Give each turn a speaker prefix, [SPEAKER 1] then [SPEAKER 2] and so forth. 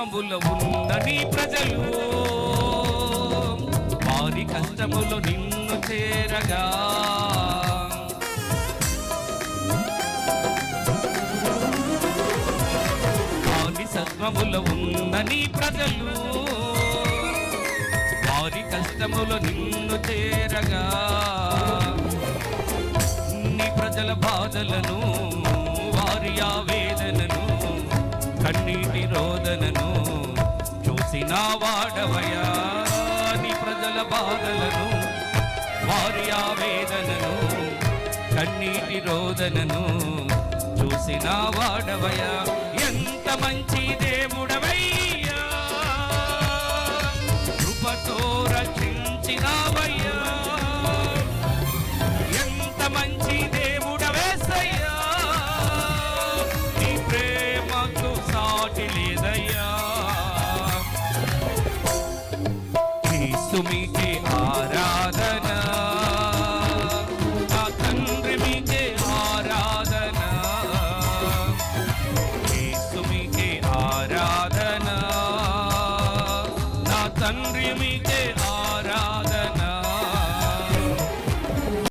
[SPEAKER 1] సత్వములో ఉన్న నీ ప్రజలు వారి కష్టములో నిన్ను చేరగా వారి సత్వములో ఉన్న నీ ప్రజలు వారి కష్టములో నిన్ను చేరగా నీ ప్రజల బాధలను వారి ఆవేదనను కన్నీటి రోదనను చూసిన వాడవయా నీ ప్రజల బాధలను వారి ఆవేదనను కన్నీటి రోదనను చూసిన వాడవయా ఎంత మంచి దేవుడవయ్యా కృపతో రక్షించినవయ్యా